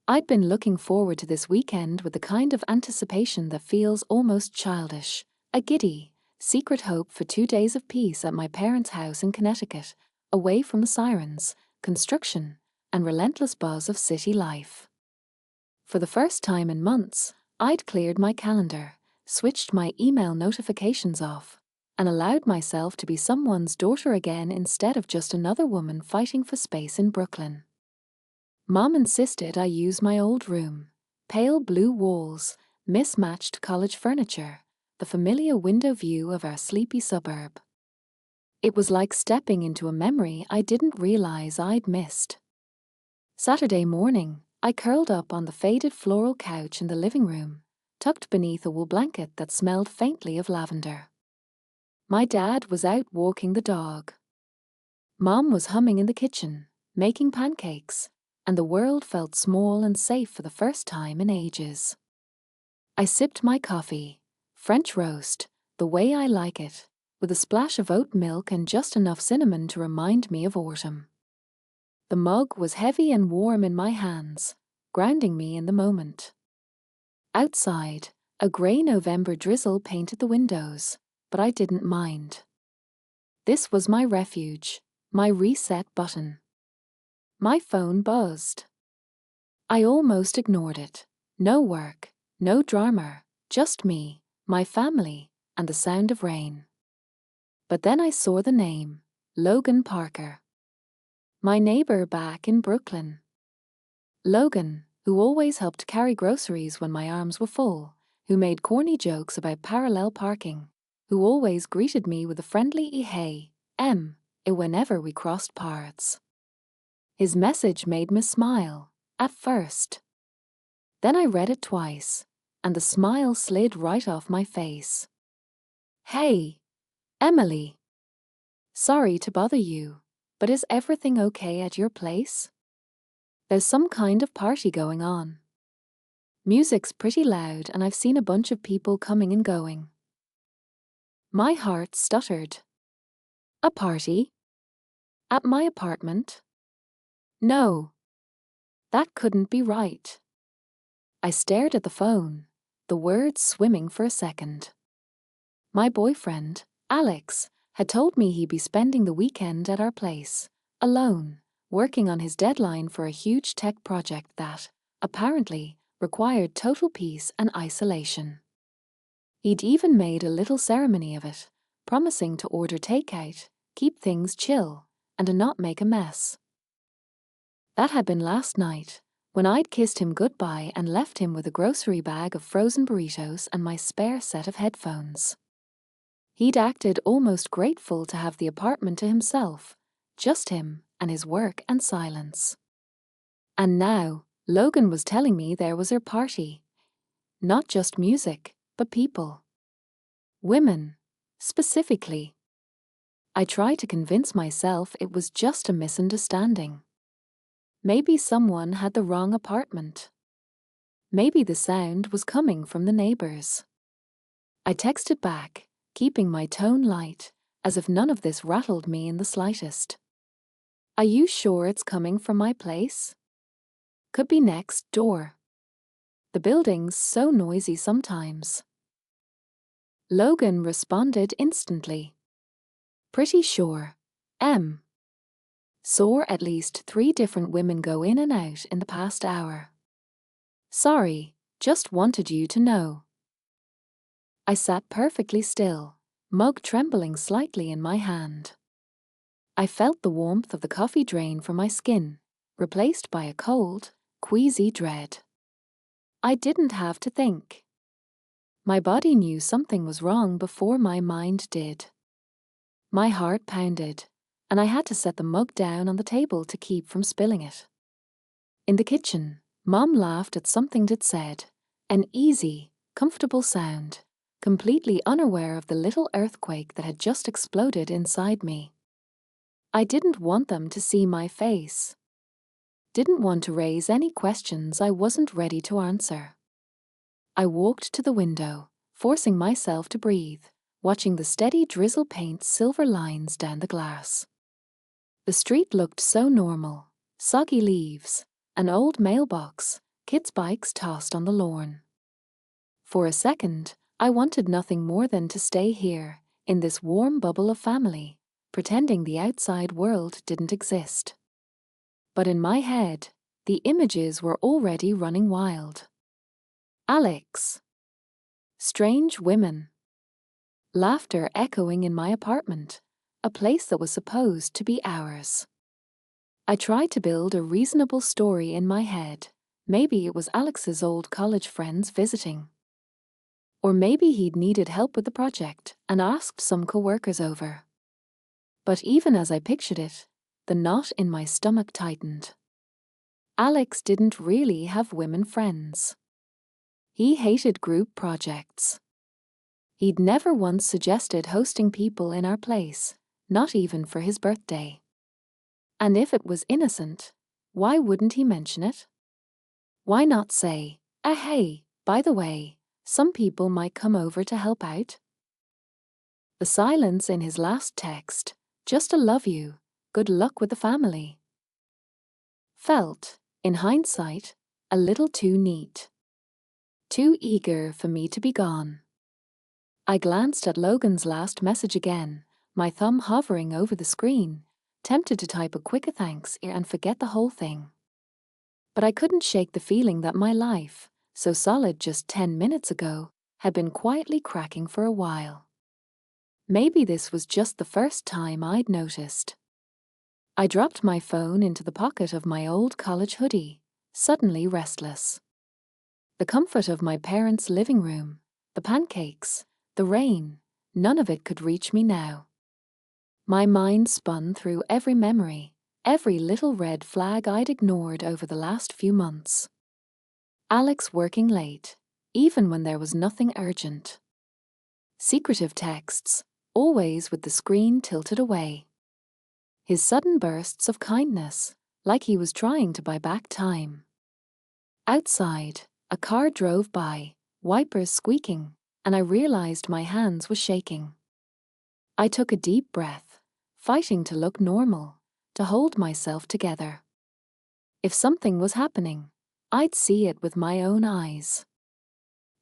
I'd been looking forward to this weekend with the kind of anticipation that feels almost childish, a giddy, secret hope for 2 days of peace at my parents' house in Connecticut, away from the sirens, construction, and relentless buzz of city life. For the first time in months, I'd cleared my calendar, switched my email notifications off, and allowed myself to be someone's daughter again instead of just another woman fighting for space in Brooklyn. Mom insisted I use my old room. Pale blue walls, mismatched college furniture, the familiar window view of our sleepy suburb. It was like stepping into a memory I didn't realize I'd missed. Saturday morning, I curled up on the faded floral couch in the living room, tucked beneath a wool blanket that smelled faintly of lavender. My dad was out walking the dog. Mom was humming in the kitchen, making pancakes, and the world felt small and safe for the first time in ages. I sipped my coffee, French roast, the way I like it, with a splash of oat milk and just enough cinnamon to remind me of autumn. The mug was heavy and warm in my hands, grounding me in the moment. Outside, a grey November drizzle painted the windows, but I didn't mind. This was my refuge, my reset button. My phone buzzed. I almost ignored it. No work, no drama, just me, my family, and the sound of rain. But then I saw the name, Logan Parker. My neighbor back in Brooklyn. Logan, who always helped carry groceries when my arms were full, who made corny jokes about parallel parking, who always greeted me with a friendly hey, whenever we crossed paths. His message made me smile, at first. Then I read it twice, and the smile slid right off my face. Hey, Emily. Sorry to bother you, but is everything okay at your place? There's some kind of party going on. Music's pretty loud and I've seen a bunch of people coming and going. My heart stuttered. A party? At my apartment? No. That couldn't be right. I stared at the phone, the words swimming for a second. My boyfriend, Alex, had told me he'd be spending the weekend at our place, alone, working on his deadline for a huge tech project that, apparently, required total peace and isolation. He'd even made a little ceremony of it, promising to order takeout, keep things chill, and not make a mess. That had been last night, when I'd kissed him goodbye and left him with a grocery bag of frozen burritos and my spare set of headphones. He'd acted almost grateful to have the apartment to himself, just him and his work and silence. And now, Logan was telling me there was her party. Not just music, but people. Women, specifically. I tried to convince myself it was just a misunderstanding. Maybe someone had the wrong apartment. Maybe the sound was coming from the neighbors. I texted back, keeping my tone light, as if none of this rattled me in the slightest. Are you sure it's coming from my place? Could be next door. The building's so noisy sometimes. Logan responded instantly. Pretty sure. Saw at least 3 different women go in and out in the past hour. Sorry, just wanted you to know. I sat perfectly still, mug trembling slightly in my hand. I felt the warmth of the coffee drain from my skin, replaced by a cold, queasy dread. I didn't have to think. My body knew something was wrong before my mind did. My heart pounded, and I had to set the mug down on the table to keep from spilling it. In the kitchen, Mom laughed at something I'd said, an easy, comfortable sound, completely unaware of the little earthquake that had just exploded inside me. I didn't want them to see my face. Didn't want to raise any questions I wasn't ready to answer. I walked to the window, forcing myself to breathe, watching the steady drizzle paint silver lines down the glass. The street looked so normal, soggy leaves, an old mailbox, kids' bikes tossed on the lawn. For a second, I wanted nothing more than to stay here, in this warm bubble of family, pretending the outside world didn't exist. But in my head, the images were already running wild. Alex. Strange women. Laughter echoing in my apartment, a place that was supposed to be ours. I tried to build a reasonable story in my head. Maybe it was Alex's old college friends visiting. Or maybe he'd needed help with the project and asked some co-workers over. But even as I pictured it, the knot in my stomach tightened. Alex didn't really have women friends. He hated group projects. He'd never once suggested hosting people in our place, not even for his birthday. And if it was innocent, why wouldn't he mention it? Why not say, hey, by the way, some people might come over to help out? The silence in his last text, just a love you, good luck with the family, felt, in hindsight, a little too neat. Too eager for me to be gone. I glanced at Logan's last message again, my thumb hovering over the screen, tempted to type a quick thanks and forget the whole thing. But I couldn't shake the feeling that my life, so solid just 10 minutes ago, had been quietly cracking for a while. Maybe this was just the first time I'd noticed. I dropped my phone into the pocket of my old college hoodie, suddenly restless. The comfort of my parents' living room, the pancakes, the rain, none of it could reach me now. My mind spun through every memory, every little red flag I'd ignored over the last few months. Alex working late, even when there was nothing urgent. Secretive texts, always with the screen tilted away. His sudden bursts of kindness, like he was trying to buy back time. Outside, a car drove by, wipers squeaking, and I realized my hands were shaking. I took a deep breath, fighting to look normal, to hold myself together. If something was happening, I'd see it with my own eyes.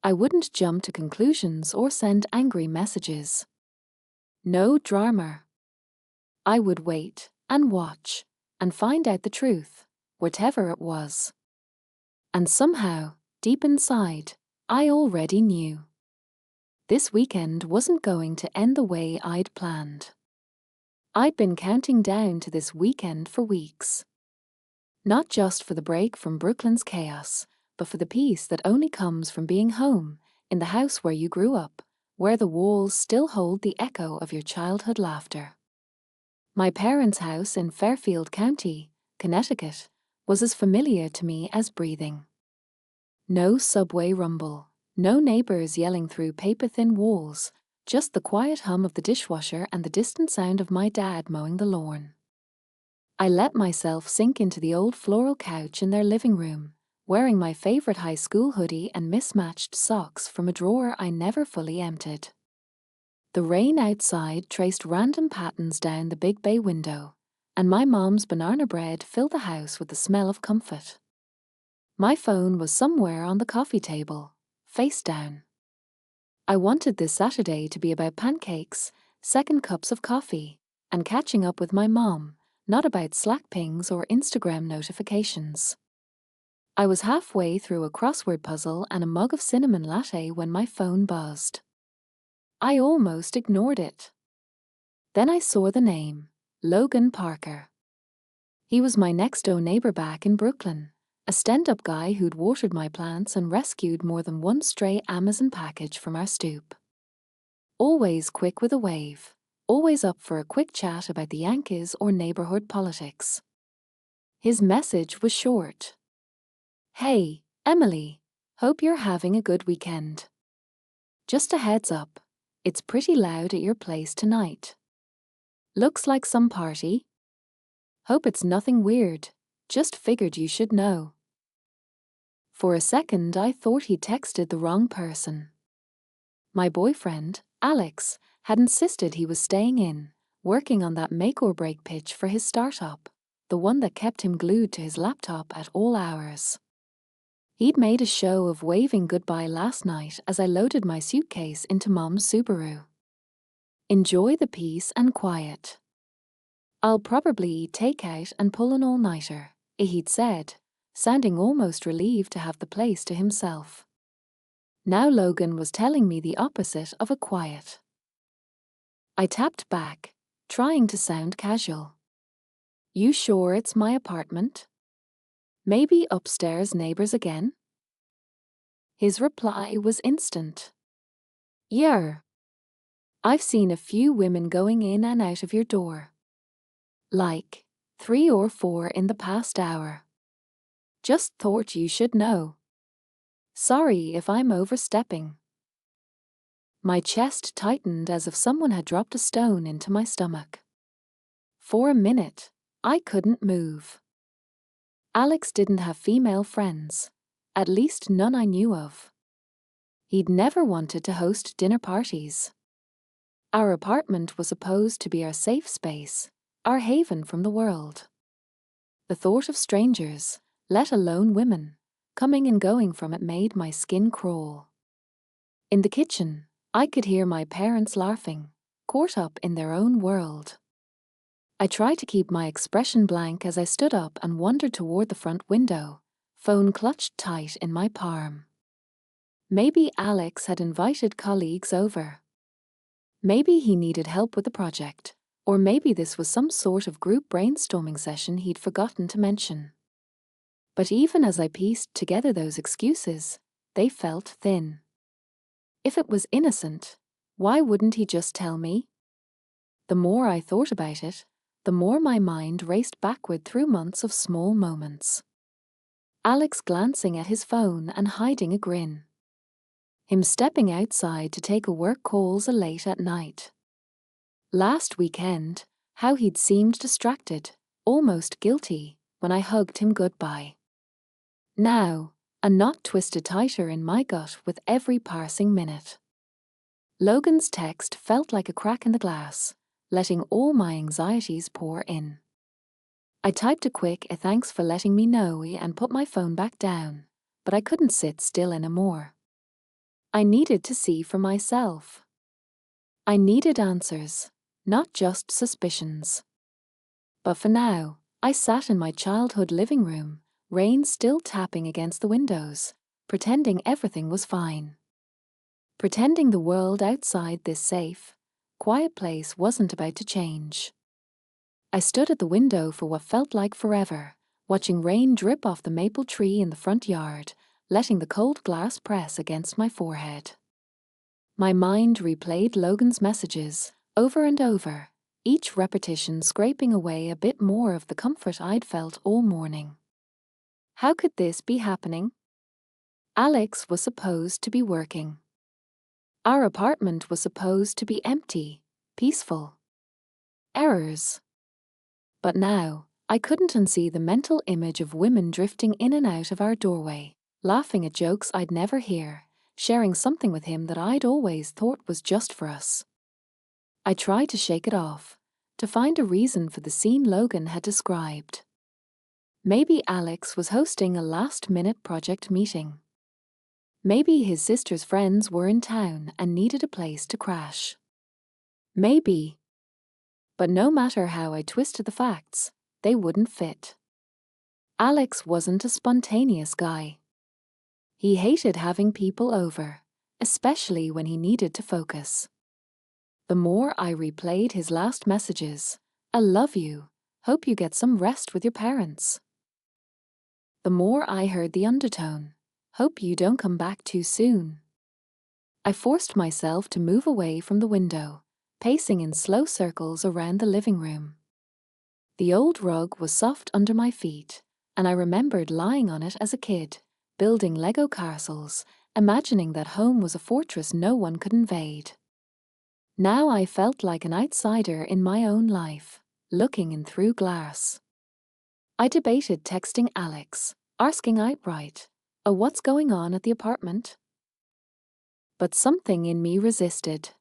I wouldn't jump to conclusions or send angry messages. No drama. I would wait and watch and find out the truth, whatever it was. And somehow, deep inside, I already knew. This weekend wasn't going to end the way I'd planned. I'd been counting down to this weekend for weeks. Not just for the break from Brooklyn's chaos, but for the peace that only comes from being home, in the house where you grew up, where the walls still hold the echo of your childhood laughter. My parents' house in Fairfield County, Connecticut, was as familiar to me as breathing. No subway rumble, no neighbors yelling through paper-thin walls, just the quiet hum of the dishwasher and the distant sound of my dad mowing the lawn. I let myself sink into the old floral couch in their living room, wearing my favorite high school hoodie and mismatched socks from a drawer I never fully emptied. The rain outside traced random patterns down the big bay window, and my mom's banana bread filled the house with the smell of comfort. My phone was somewhere on the coffee table, face down. I wanted this Saturday to be about pancakes, second cups of coffee, and catching up with my mom, not about Slack pings or Instagram notifications. I was halfway through a crossword puzzle and a mug of cinnamon latte when my phone buzzed. I almost ignored it. Then I saw the name, Logan Parker. He was my next-door neighbor back in Brooklyn, a stand-up guy who'd watered my plants and rescued more than one stray Amazon package from our stoop. Always quick with a wave, always up for a quick chat about the Yankees or neighborhood politics. His message was short. Hey, Emily, hope you're having a good weekend. Just a heads up, it's pretty loud at your place tonight. Looks like some party? Hope it's nothing weird, just figured you should know. For a second I thought he'd texted the wrong person. My boyfriend, Alex, had insisted he was staying in, working on that make-or-break pitch for his startup, the one that kept him glued to his laptop at all hours. He'd made a show of waving goodbye last night as I loaded my suitcase into Mom's Subaru. Enjoy the peace and quiet. I'll probably eat takeout and pull an all-nighter, he'd said, sounding almost relieved to have the place to himself. Now Logan was telling me the opposite of a quiet. I tapped back, trying to sound casual. You sure it's my apartment? Maybe upstairs neighbors again? His reply was instant. Yeah. I've seen a few women going in and out of your door. Like 3 or 4 in the past hour. Just thought you should know. Sorry if I'm overstepping. My chest tightened as if someone had dropped a stone into my stomach. For a minute, I couldn't move. Alex didn't have female friends, at least none I knew of. He'd never wanted to host dinner parties. Our apartment was supposed to be our safe space, our haven from the world. The thought of strangers, let alone women, coming and going from it made my skin crawl. In the kitchen, I could hear my parents laughing, caught up in their own world. I tried to keep my expression blank as I stood up and wandered toward the front window, phone clutched tight in my palm. Maybe Alex had invited colleagues over. Maybe he needed help with the project, or maybe this was some sort of group brainstorming session he'd forgotten to mention. But even as I pieced together those excuses, they felt thin. If it was innocent, why wouldn't he just tell me? The more I thought about it, the more my mind raced backward through months of small moments. Alex glancing at his phone and hiding a grin. Him stepping outside to take a work calls late at night. Last weekend, how he'd seemed distracted, almost guilty, when I hugged him goodbye. Now, a knot twisted tighter in my gut with every passing minute. Logan's text felt like a crack in the glass, letting all my anxieties pour in. I typed a quick thanks for letting me know and put my phone back down, but I couldn't sit still anymore. I needed to see for myself. I needed answers, not just suspicions. But for now, I sat in my childhood living room, rain still tapping against the windows, pretending everything was fine. Pretending the world outside this safe, quiet place wasn't about to change. I stood at the window for what felt like forever, watching rain drip off the maple tree in the front yard, letting the cold glass press against my forehead. My mind replayed Logan's messages, over and over, each repetition scraping away a bit more of the comfort I'd felt all morning. How could this be happening? Alex was supposed to be working. Our apartment was supposed to be empty, peaceful. Errors. But now, I couldn't unsee the mental image of women drifting in and out of our doorway, laughing at jokes I'd never hear, sharing something with him that I'd always thought was just for us. I tried to shake it off, to find a reason for the scene Logan had described. Maybe Alex was hosting a last-minute project meeting. Maybe his sister's friends were in town and needed a place to crash. Maybe. But no matter how I twisted the facts, they wouldn't fit. Alex wasn't a spontaneous guy. He hated having people over, especially when he needed to focus. The more I replayed his last messages, I love you, hope you get some rest with your parents, the more I heard the undertone, hope you don't come back too soon. I forced myself to move away from the window, pacing in slow circles around the living room. The old rug was soft under my feet, and I remembered lying on it as a kid, building Lego castles, imagining that home was a fortress no one could invade. Now I felt like an outsider in my own life, looking in through glass. I debated texting Alex, asking outright, "Oh, what's going on at the apartment?" But something in me resisted.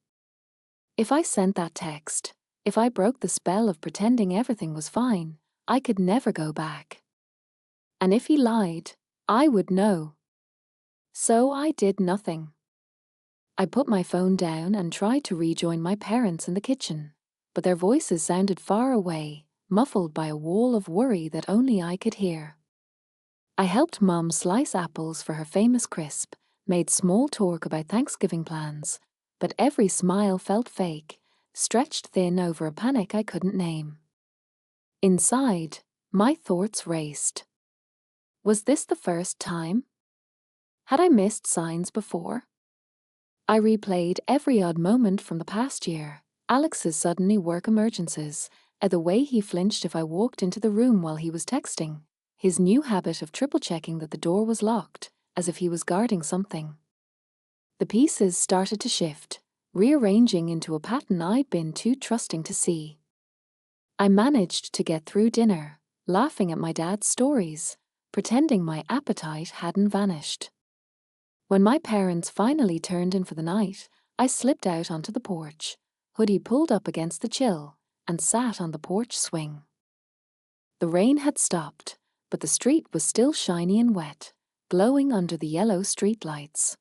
If I sent that text, if I broke the spell of pretending everything was fine, I could never go back. And if he lied, I would know. So I did nothing. I put my phone down and tried to rejoin my parents in the kitchen, but their voices sounded far away, muffled by a wall of worry that only I could hear. I helped Mom slice apples for her famous crisp, made small talk about Thanksgiving plans, but every smile felt fake, stretched thin over a panic I couldn't name. Inside, my thoughts raced. Was this the first time? Had I missed signs before? I replayed every odd moment from the past year, Alex's suddenly work emergencies, the way he flinched if I walked into the room while he was texting, his new habit of triple-checking that the door was locked, as if he was guarding something. The pieces started to shift, rearranging into a pattern I'd been too trusting to see. I managed to get through dinner, laughing at my dad's stories, pretending my appetite hadn't vanished. When my parents finally turned in for the night, I slipped out onto the porch, hoodie pulled up against the chill, and sat on the porch swing. The rain had stopped, but the street was still shiny and wet, glowing under the yellow streetlights.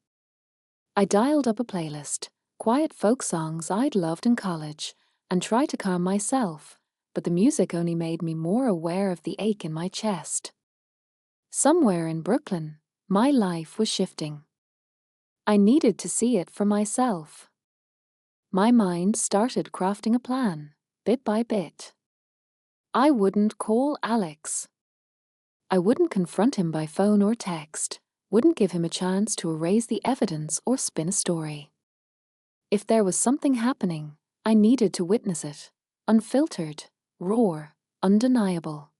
I dialed up a playlist, quiet folk songs I'd loved in college, and tried to calm myself, but the music only made me more aware of the ache in my chest. Somewhere in Brooklyn, my life was shifting. I needed to see it for myself. My mind started crafting a plan, bit by bit. I wouldn't call Alex. I wouldn't confront him by phone or text, wouldn't give him a chance to erase the evidence or spin a story. If there was something happening, I needed to witness it, unfiltered, raw, undeniable.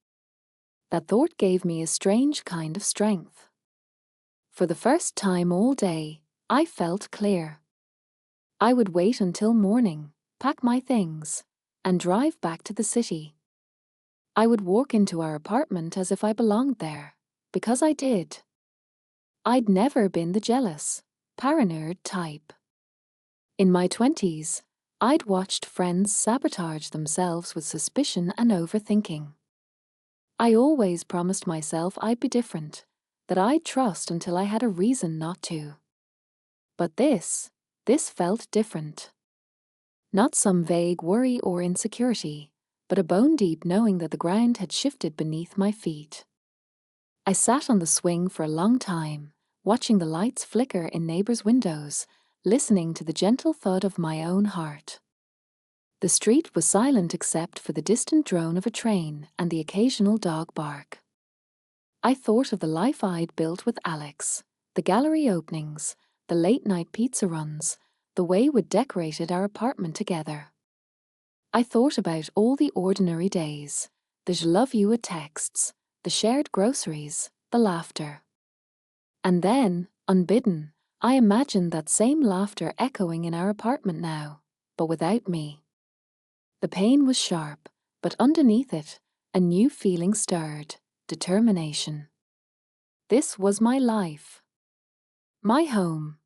That thought gave me a strange kind of strength. For the first time all day, I felt clear. I would wait until morning, pack my things, and drive back to the city. I would walk into our apartment as if I belonged there, because I did. I'd never been the jealous, paranoid type. In my 20s, I'd watched friends sabotage themselves with suspicion and overthinking. I always promised myself I'd be different, that I'd trust until I had a reason not to. But this felt different. Not some vague worry or insecurity, but a bone-deep knowing that the ground had shifted beneath my feet. I sat on the swing for a long time, watching the lights flicker in neighbors' windows, listening to the gentle thud of my own heart. The street was silent except for the distant drone of a train and the occasional dog bark. I thought of the life I'd built with Alex, the gallery openings, the late-night pizza runs, the way we'd decorated our apartment together. I thought about all the ordinary days, the "je love you" texts, the shared groceries, the laughter. And then, unbidden, I imagined that same laughter echoing in our apartment now, but without me. The pain was sharp, but underneath it, a new feeling stirred, determination. This was my life. My home.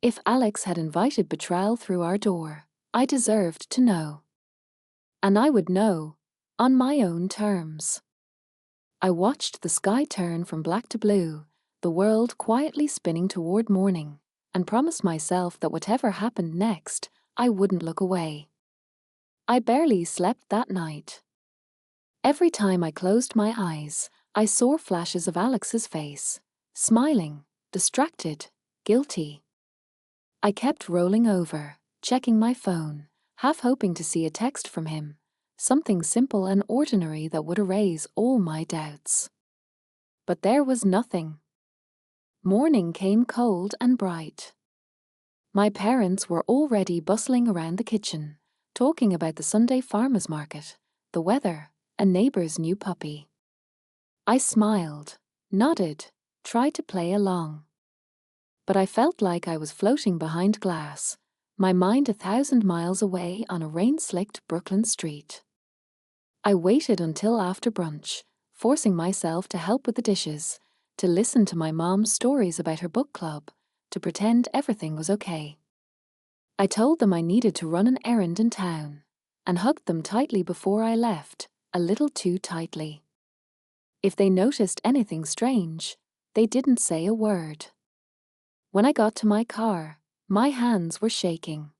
If Alex had invited betrayal through our door, I deserved to know. And I would know, on my own terms. I watched the sky turn from black to blue, the world quietly spinning toward morning, and promised myself that whatever happened next, I wouldn't look away. I barely slept that night. Every time I closed my eyes, I saw flashes of Alex's face, smiling, distracted, guilty. I kept rolling over, checking my phone, half hoping to see a text from him, something simple and ordinary that would erase all my doubts. But there was nothing. Morning came cold and bright. My parents were already bustling around the kitchen, talking about the Sunday farmers market, the weather, a neighbor's new puppy. I smiled, nodded, tried to play along. But I felt like I was floating behind glass, my mind 1,000 miles away on a rain-slicked Brooklyn street. I waited until after brunch, forcing myself to help with the dishes, to listen to my mom's stories about her book club, to pretend everything was okay. I told them I needed to run an errand in town, and hugged them tightly before I left, a little too tightly. If they noticed anything strange, they didn't say a word. When I got to my car, my hands were shaking.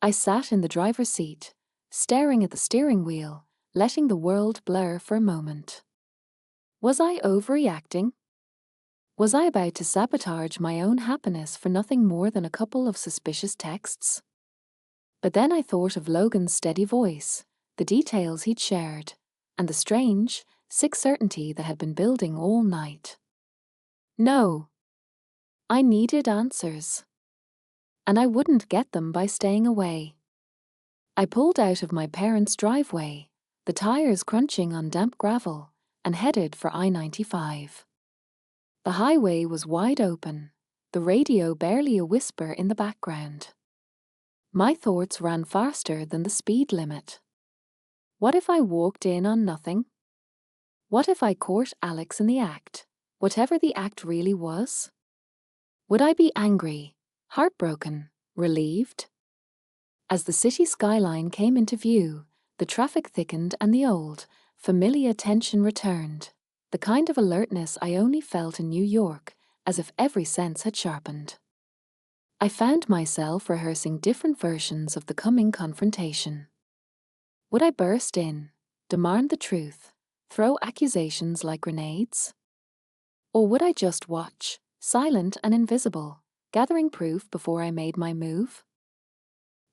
I sat in the driver's seat, staring at the steering wheel, letting the world blur for a moment. Was I overreacting? Was I about to sabotage my own happiness for nothing more than a couple of suspicious texts? But then I thought of Logan's steady voice, the details he'd shared, and the strange, sick certainty that had been building all night. No. I needed answers. And I wouldn't get them by staying away. I pulled out of my parents' driveway, the tires crunching on damp gravel, and headed for I-95. The highway was wide open, the radio barely a whisper in the background. My thoughts ran faster than the speed limit. What if I walked in on nothing? What if I caught Alex in the act, whatever the act really was? Would I be angry, heartbroken, relieved? As the city skyline came into view, the traffic thickened and the old, familiar tension returned, the kind of alertness I only felt in New York, as if every sense had sharpened. I found myself rehearsing different versions of the coming confrontation. Would I burst in, demand the truth, throw accusations like grenades? Or would I just watch, silent and invisible, gathering proof before I made my move?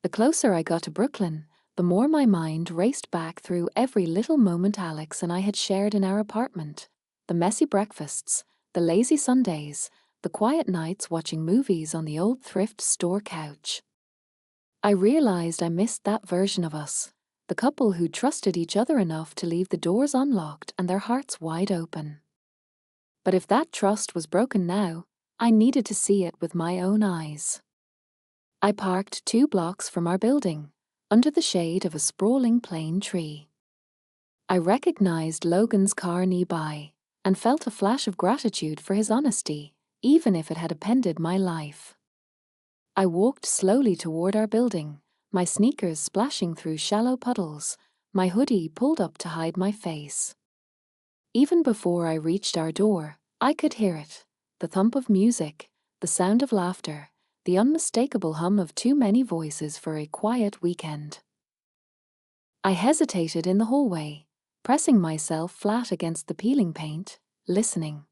The closer I got to Brooklyn, the more my mind raced back through every little moment Alex and I had shared in our apartment, the messy breakfasts, the lazy Sundays, the quiet nights watching movies on the old thrift store couch. I realized I missed that version of us, the couple who trusted each other enough to leave the doors unlocked and their hearts wide open. But if that trust was broken now, I needed to see it with my own eyes. I parked 2 blocks from our building, under the shade of a sprawling plane tree. I recognized Logan's car nearby and felt a flash of gratitude for his honesty, even if it had upended my life. I walked slowly toward our building, my sneakers splashing through shallow puddles, my hoodie pulled up to hide my face. Even before I reached our door, I could hear it, the thump of music, the sound of laughter, the unmistakable hum of too many voices for a quiet weekend. I hesitated in the hallway, pressing myself flat against the peeling paint, listening.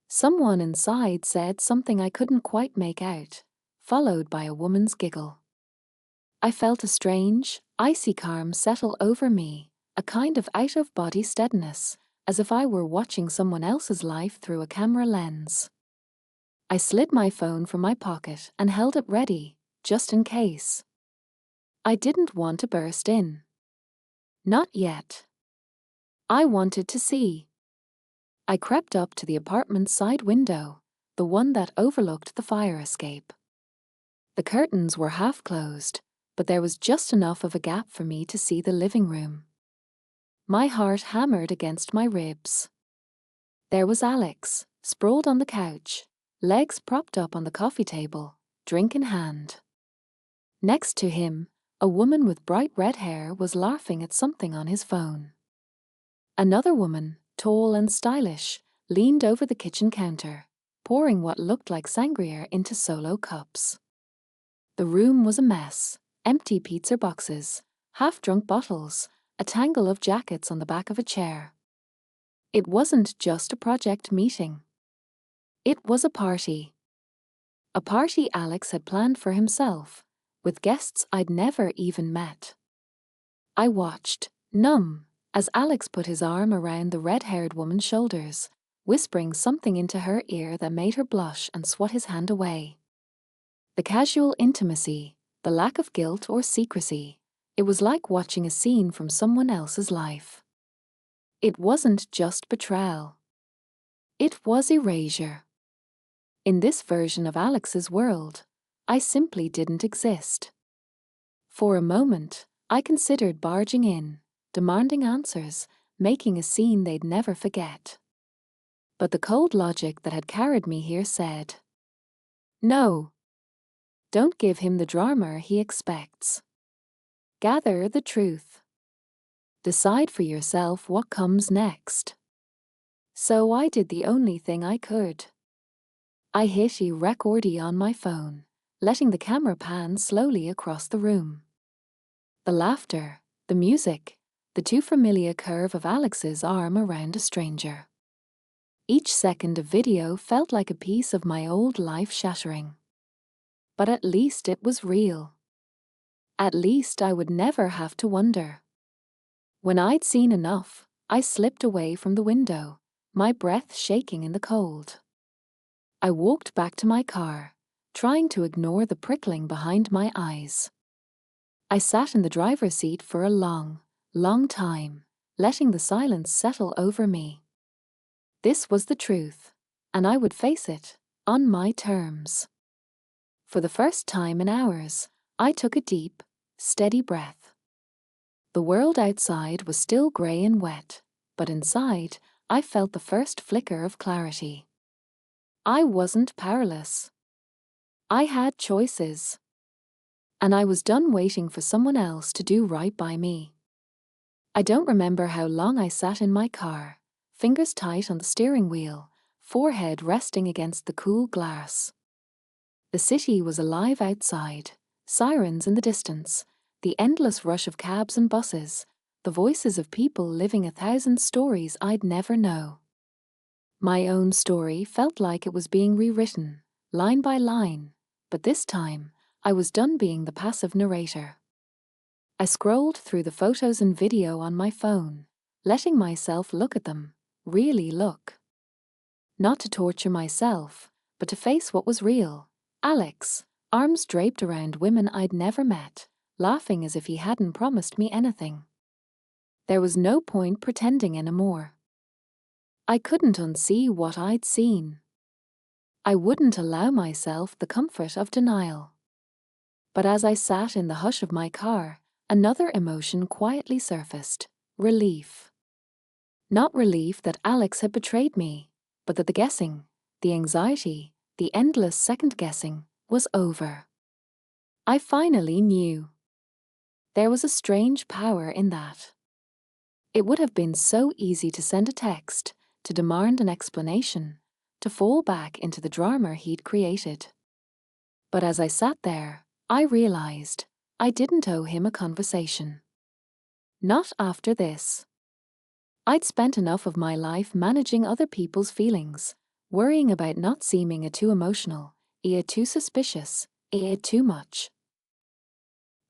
Someone inside said something I couldn't quite make out, followed by a woman's giggle. I felt a strange, icy calm settle over me, a kind of out-of-body steadiness, as if I were watching someone else's life through a camera lens. I slid my phone from my pocket and held it ready, just in case. I didn't want to burst in. Not yet. I wanted to see. I crept up to the apartment's side window, the one that overlooked the fire escape. The curtains were half closed, but there was just enough of a gap for me to see the living room. My heart hammered against my ribs. There was Alex, sprawled on the couch, legs propped up on the coffee table, drink in hand. Next to him, a woman with bright red hair was laughing at something on his phone. Another woman, tall and stylish, leaned over the kitchen counter, pouring what looked like sangria into solo cups. The room was a mess, empty pizza boxes, half-drunk bottles, a tangle of jackets on the back of a chair. It wasn't just a project meeting. It was a party. A party Alex had planned for himself, with guests I'd never even met. I watched, numb, as Alex put his arm around the red-haired woman's shoulders, whispering something into her ear that made her blush and swat his hand away. The casual intimacy, the lack of guilt or secrecy, it was like watching a scene from someone else's life. It wasn't just betrayal. It was erasure. In this version of Alex's world, I simply didn't exist. For a moment, I considered barging in, demanding answers, making a scene they'd never forget. But the cold logic that had carried me here said, "No. Don't give him the drama he expects. Gather the truth. Decide for yourself what comes next." So I did the only thing I could. I hit record on my phone, letting the camera pan slowly across the room. The laughter, the music, the too familiar curve of Alex's arm around a stranger. Each second of video felt like a piece of my old life shattering. But at least it was real. At least I would never have to wonder. When I'd seen enough, I slipped away from the window, my breath shaking in the cold. I walked back to my car, trying to ignore the prickling behind my eyes. I sat in the driver's seat for a long, long time, letting the silence settle over me. This was the truth, and I would face it, on my terms. For the first time in hours, I took a deep, steady breath. The world outside was still grey and wet, but inside, I felt the first flicker of clarity. I wasn't powerless. I had choices. And I was done waiting for someone else to do right by me. I don't remember how long I sat in my car, fingers tight on the steering wheel, forehead resting against the cool glass. The city was alive outside, sirens in the distance, the endless rush of cabs and buses, the voices of people living 1,000 stories I'd never know. My own story felt like it was being rewritten, line by line, but this time, I was done being the passive narrator. I scrolled through the photos and video on my phone, letting myself look at them, really look. Not to torture myself, but to face what was real. Alex, arms draped around women I'd never met, laughing as if he hadn't promised me anything. There was no point pretending anymore. I couldn't unsee what I'd seen. I wouldn't allow myself the comfort of denial. But as I sat in the hush of my car, another emotion quietly surfaced: relief. Not relief that Alex had betrayed me, but that the guessing, the anxiety, the endless second-guessing was over. I finally knew. There was a strange power in that. It would have been so easy to send a text, to demand an explanation, to fall back into the drama he'd created. But as I sat there, I realized I didn't owe him a conversation. Not after this. I'd spent enough of my life managing other people's feelings, worrying about not seeming too emotional, too suspicious, too much.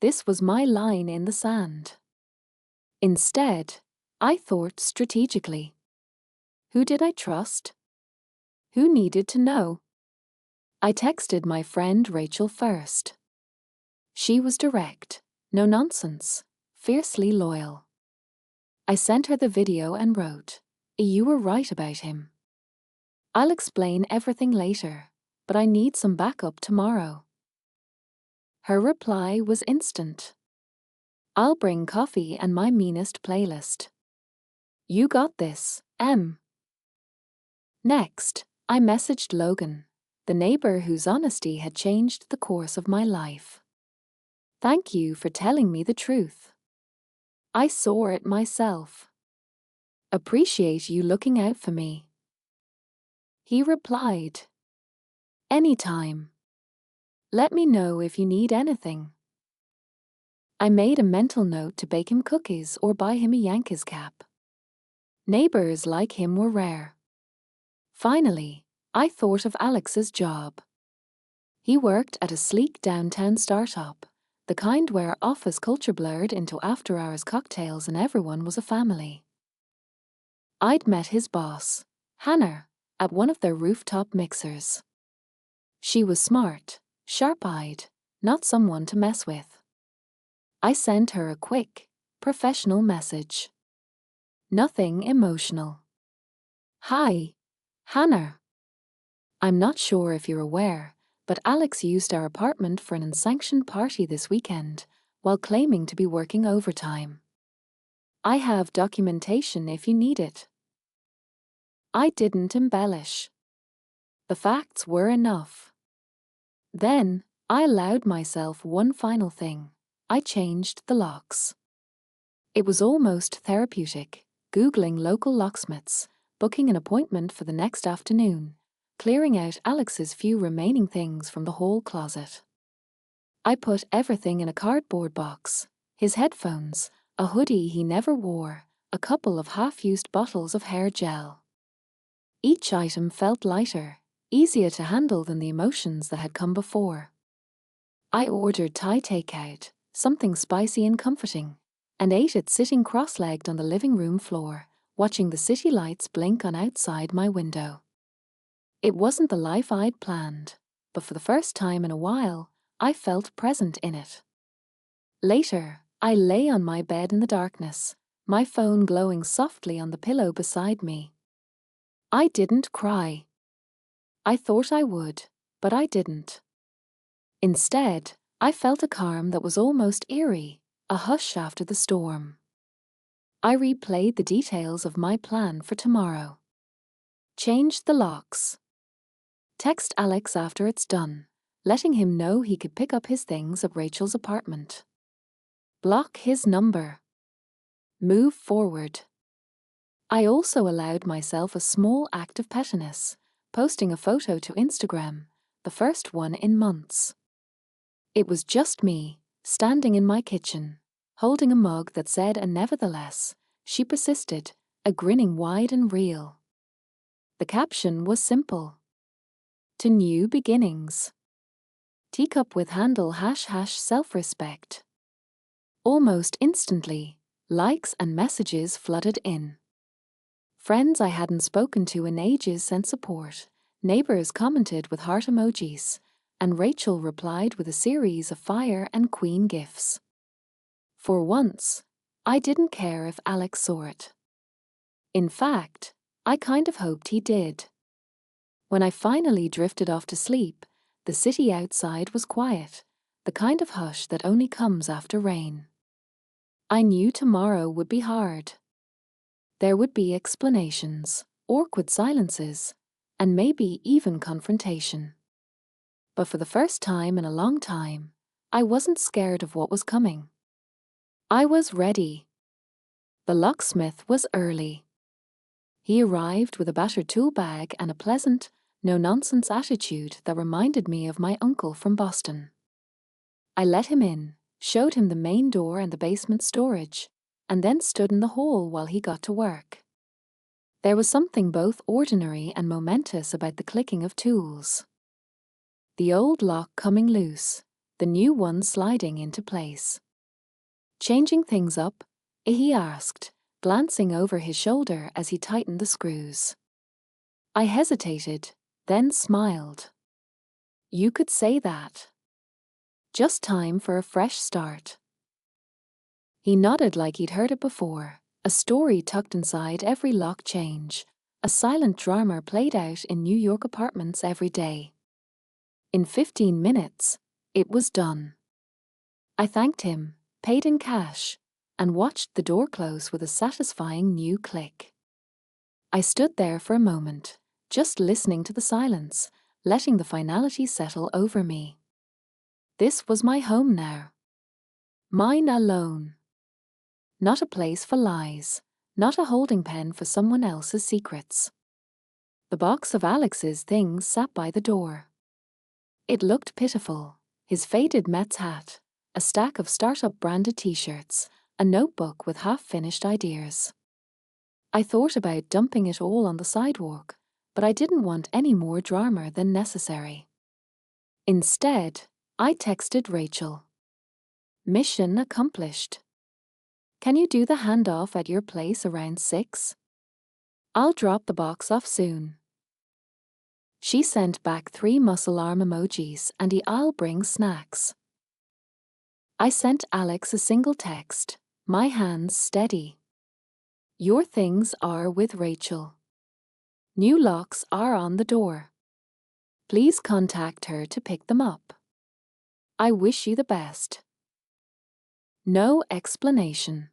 This was my line in the sand. Instead, I thought strategically. Who did I trust? Who needed to know? I texted my friend Rachel first. She was direct, no nonsense, fiercely loyal. I sent her the video and wrote, "You were right about him. I'll explain everything later, but I need some backup tomorrow." Her reply was instant. "I'll bring coffee and my meanest playlist. You got this, M." Next, I messaged Logan, the neighbor whose honesty had changed the course of my life. "Thank you for telling me the truth. I saw it myself. Appreciate you looking out for me." He replied, "Anytime. Let me know if you need anything." I made a mental note to bake him cookies or buy him a Yankees cap. Neighbors like him were rare. Finally, I thought of Alex's job. He worked at a sleek downtown startup, the kind where office culture blurred into after-hours cocktails and everyone was a family. I'd met his boss, Hannah, at one of their rooftop mixers. She was smart, sharp-eyed, not someone to mess with. I sent her a quick, professional message. Nothing emotional. "Hi, Hannah. I'm not sure if you're aware, but Alex used our apartment for an unsanctioned party this weekend, while claiming to be working overtime. I have documentation if you need it." I didn't embellish. The facts were enough. Then, I allowed myself one final thing. I changed the locks. It was almost therapeutic, Googling local locksmiths, booking an appointment for the next afternoon, clearing out Alex's few remaining things from the hall closet. I put everything in a cardboard box: his headphones, a hoodie he never wore, a couple of half-used bottles of hair gel. Each item felt lighter, easier to handle than the emotions that had come before. I ordered Thai takeout, something spicy and comforting, and ate it sitting cross-legged on the living room floor, watching the city lights blink on outside my window. It wasn't the life I'd planned, but for the first time in a while, I felt present in it. Later, I lay on my bed in the darkness, my phone glowing softly on the pillow beside me. I didn't cry. I thought I would, but I didn't. Instead, I felt a calm that was almost eerie, a hush after the storm. I replayed the details of my plan for tomorrow. Change the locks. Text Alex after it's done, letting him know he could pick up his things at Rachel's apartment. Block his number. Move forward. I also allowed myself a small act of pettiness, posting a photo to Instagram, the first one in months. It was just me, standing in my kitchen, holding a mug that said "and nevertheless," she persisted, a grinning wide and real. The caption was simple. To new beginnings. Teacup with handle # self-respect. Almost instantly, likes and messages flooded in. Friends I hadn't spoken to in ages sent support, neighbors commented with heart emojis, and Rachel replied with a series of fire and queen gifs. For once, I didn't care if Alex saw it. In fact, I kind of hoped he did. When I finally drifted off to sleep, the city outside was quiet, the kind of hush that only comes after rain. I knew tomorrow would be hard. There would be explanations, awkward silences, and maybe even confrontation. But for the first time in a long time, I wasn't scared of what was coming. I was ready. The locksmith was early. He arrived with a battered tool bag and a pleasant, no-nonsense attitude that reminded me of my uncle from Boston. I let him in, showed him the main door and the basement storage, and then stood in the hall while he got to work. There was something both ordinary and momentous about the clicking of tools. The old lock coming loose, the new one sliding into place. Changing things up, he asked, glancing over his shoulder as he tightened the screws. I hesitated, then smiled. You could say that. Just time for a fresh start. He nodded like he'd heard it before, a story tucked inside every lock change, a silent drama played out in New York apartments every day. In 15 minutes, it was done. I thanked him, paid in cash, and watched the door close with a satisfying new click. I stood there for a moment, just listening to the silence, letting the finality settle over me. This was my home now. Mine alone. Not a place for lies, not a holding pen for someone else's secrets. The box of Alex's things sat by the door. It looked pitiful, his faded Mets hat, a stack of startup branded t-shirts, a notebook with half-finished ideas. I thought about dumping it all on the sidewalk, but I didn't want any more drama than necessary. Instead, I texted Rachel. Mission accomplished. Can you do the handoff at your place around 6? I'll drop the box off soon. She sent back 3 muscle arm emojis and I'll bring snacks. I sent Alex a single text, my hands steady. Your things are with Rachel. New locks are on the door. Please contact her to pick them up. I wish you the best. No explanation.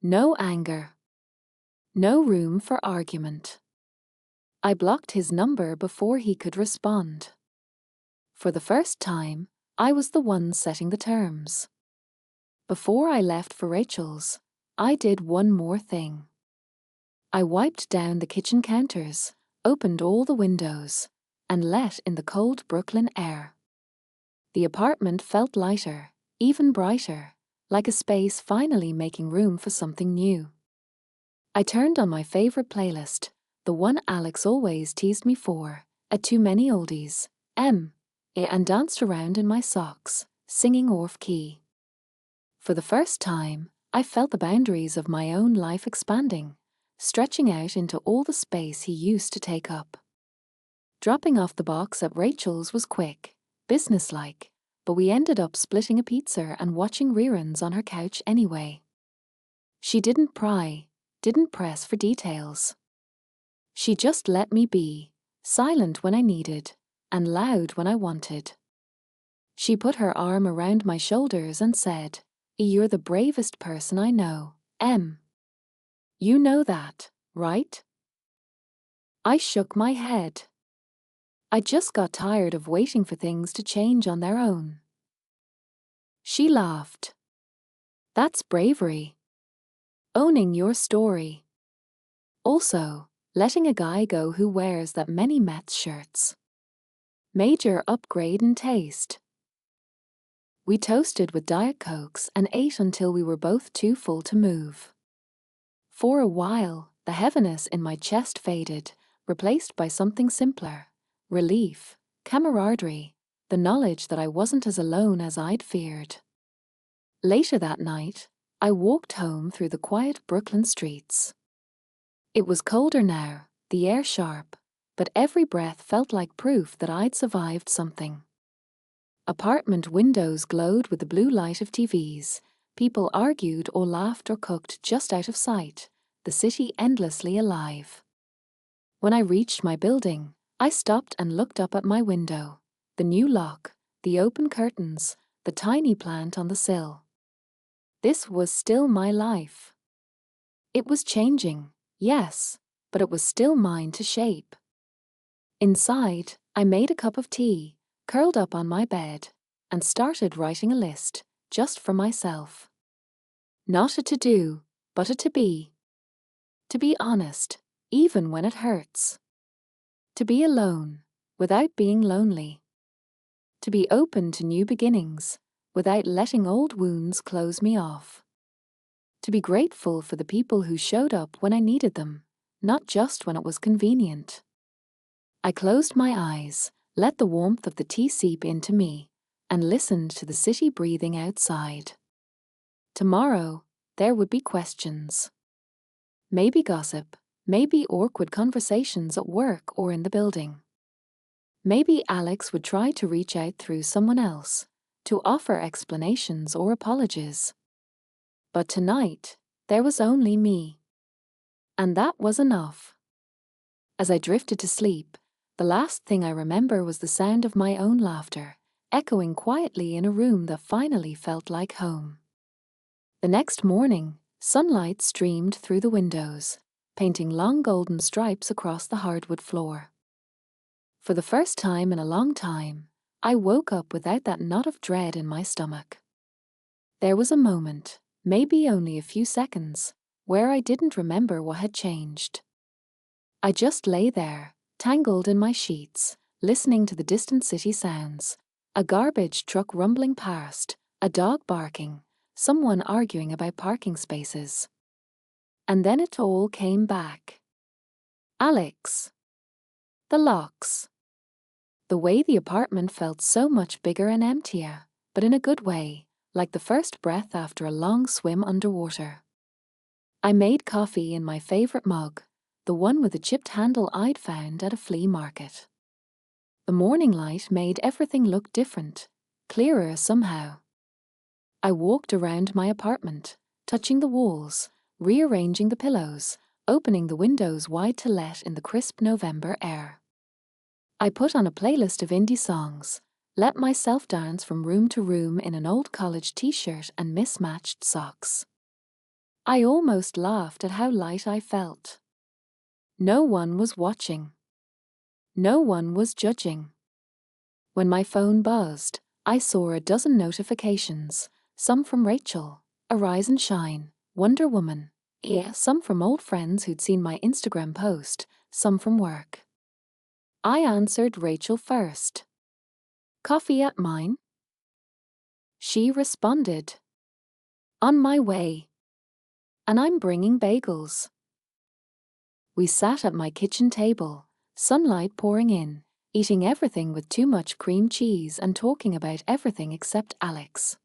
No anger. No room for argument. I blocked his number before he could respond. For the first time, I was the one setting the terms. Before I left for Rachel's, I did one more thing. I wiped down the kitchen counters, opened all the windows, and let in the cold Brooklyn air. The apartment felt lighter, even brighter, like a space finally making room for something new. I turned on my favorite playlist, the one Alex always teased me for, a Too Many Oldies, and danced around in my socks, singing off-key. For the first time, I felt the boundaries of my own life expanding, stretching out into all the space he used to take up. Dropping off the box at Rachel's was quick, businesslike, but we ended up splitting a pizza and watching reruns on her couch anyway. She didn't pry, didn't press for details. She just let me be, silent when I needed, and loud when I wanted. She put her arm around my shoulders and said, "You're the bravest person I know, Em. You know that, right?" I shook my head. I just got tired of waiting for things to change on their own. She laughed. "That's bravery. Owning your story. Also, letting a guy go who wears that many Mets shirts. Major upgrade in taste." We toasted with Diet Cokes and ate until we were both too full to move. For a while, the heaviness in my chest faded, replaced by something simpler: relief, camaraderie, the knowledge that I wasn't as alone as I'd feared. Later that night, I walked home through the quiet Brooklyn streets. It was colder now, the air sharp, but every breath felt like proof that I'd survived something. Apartment windows glowed with the blue light of TVs. People argued or laughed or cooked just out of sight, the city endlessly alive. When I reached my building, I stopped and looked up at my window, the new lock, the open curtains, the tiny plant on the sill. This was still my life. It was changing, yes, but it was still mine to shape. Inside, I made a cup of tea, curled up on my bed, and started writing a list, just for myself. Not a to-do, but a to-be. To be honest, even when it hurts. To be alone, without being lonely. To be open to new beginnings, without letting old wounds close me off. To be grateful for the people who showed up when I needed them, not just when it was convenient. I closed my eyes, let the warmth of the tea seep into me, and listened to the city breathing outside. Tomorrow, there would be questions. Maybe gossip, maybe awkward conversations at work or in the building. Maybe Alex would try to reach out through someone else, to offer explanations or apologies. But tonight, there was only me. And that was enough. As I drifted to sleep, the last thing I remember was the sound of my own laughter, echoing quietly in a room that finally felt like home. The next morning, sunlight streamed through the windows, painting long golden stripes across the hardwood floor. For the first time in a long time, I woke up without that knot of dread in my stomach. There was a moment, maybe only a few seconds, where I didn't remember what had changed. I just lay there, tangled in my sheets, listening to the distant city sounds, a garbage truck rumbling past, a dog barking, someone arguing about parking spaces. And then it all came back. Alex. The locks. The way the apartment felt so much bigger and emptier, but in a good way, like the first breath after a long swim underwater. I made coffee in my favorite mug, the one with the chipped handle I'd found at a flea market. The morning light made everything look different, clearer somehow. I walked around my apartment, touching the walls, rearranging the pillows, opening the windows wide to let in the crisp November air. I put on a playlist of indie songs, let myself dance from room to room in an old college t-shirt and mismatched socks. I almost laughed at how light I felt. No one was watching. No one was judging. When my phone buzzed, I saw a dozen notifications, some from Rachel, Arise and Shine, Wonder Woman, some from old friends who'd seen my Instagram post, some from work. I answered Rachel first. Coffee at mine? She responded. On my way. And I'm bringing bagels. We sat at my kitchen table, sunlight pouring in, eating everything with too much cream cheese and talking about everything except Alex.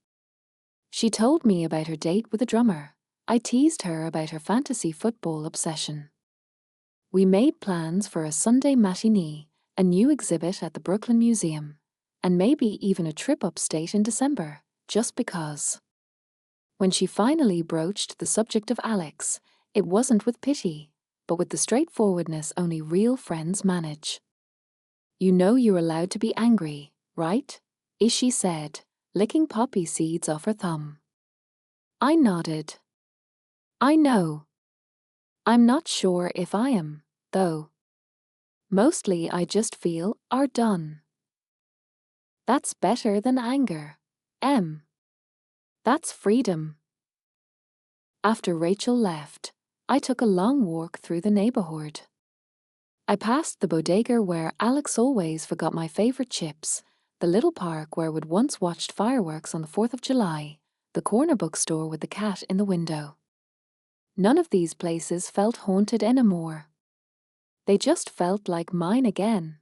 She told me about her date with a drummer. I teased her about her fantasy football obsession. We made plans for a Sunday matinee, a new exhibit at the Brooklyn Museum, and maybe even a trip upstate in December, just because. When she finally broached the subject of Alex, it wasn't with pity, but with the straightforwardness only real friends manage. You know you're allowed to be angry, right? She said, licking poppy seeds off her thumb. I nodded. I know. I'm not sure if I am, though. Mostly I just feel are done. That's better than anger. That's freedom. After Rachel left, I took a long walk through the neighborhood. I passed the bodega where Alex always forgot my favorite chips, the little park where we'd once watched fireworks on the 4th of July, the corner bookstore with the cat in the window. None of these places felt haunted anymore. They just felt like mine again.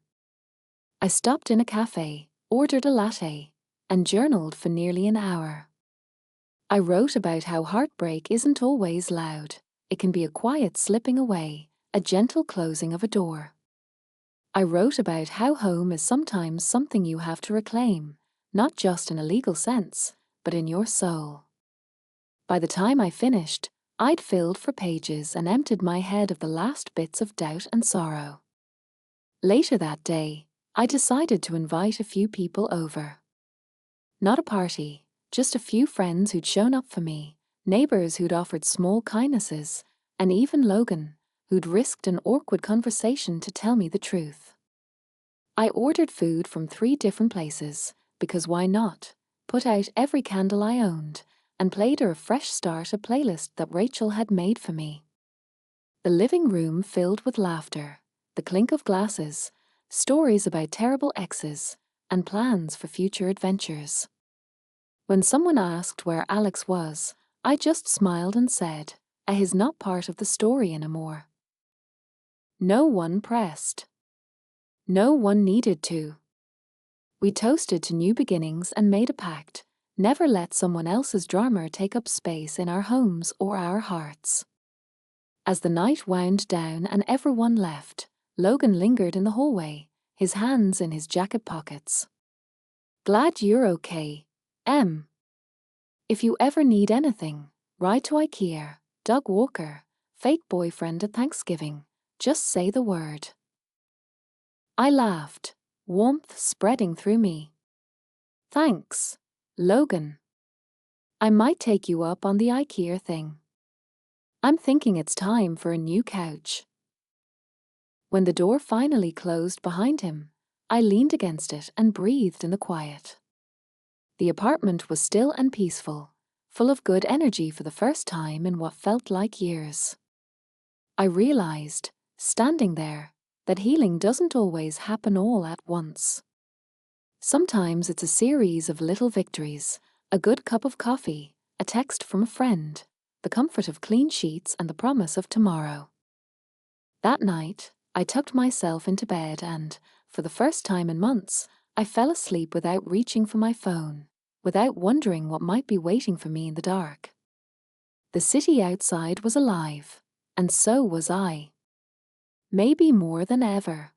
I stopped in a cafe, ordered a latte, and journaled for nearly an hour. I wrote about how heartbreak isn't always loud. It can be a quiet slipping away, a gentle closing of a door. I wrote about how home is sometimes something you have to reclaim, not just in a legal sense, but in your soul. By the time I finished, I'd filled for pages and emptied my head of the last bits of doubt and sorrow. Later that day, I decided to invite a few people over. Not a party, just a few friends who'd shown up for me, neighbors who'd offered small kindnesses, and even Logan, who'd risked an awkward conversation to tell me the truth. I ordered food from 3 different places, because why not? Put out every candle I owned, and played her a Fresh Start, a playlist that Rachel had made for me. The living room filled with laughter, the clink of glasses, stories about terrible exes, and plans for future adventures. When someone asked where Alex was, I just smiled and said, he's not part of the story anymore. No one pressed. No one needed to. We toasted to new beginnings and made a pact, never let someone else's drama take up space in our homes or our hearts. As the night wound down and everyone left, Logan lingered in the hallway, his hands in his jacket pockets. Glad you're okay, Em. If you ever need anything, ride to IKEA, Doug Walker, fake boyfriend at Thanksgiving, just say the word. I laughed, warmth spreading through me. Thanks, Logan. I might take you up on the IKEA thing. I'm thinking it's time for a new couch. When the door finally closed behind him, I leaned against it and breathed in the quiet. The apartment was still and peaceful, full of good energy for the first time in what felt like years. I realized, standing there, that healing doesn't always happen all at once. Sometimes it's a series of little victories, a good cup of coffee, a text from a friend, the comfort of clean sheets and the promise of tomorrow. That night, I tucked myself into bed and, for the first time in months, I fell asleep without reaching for my phone, without wondering what might be waiting for me in the dark. The city outside was alive, and so was I. Maybe more than ever.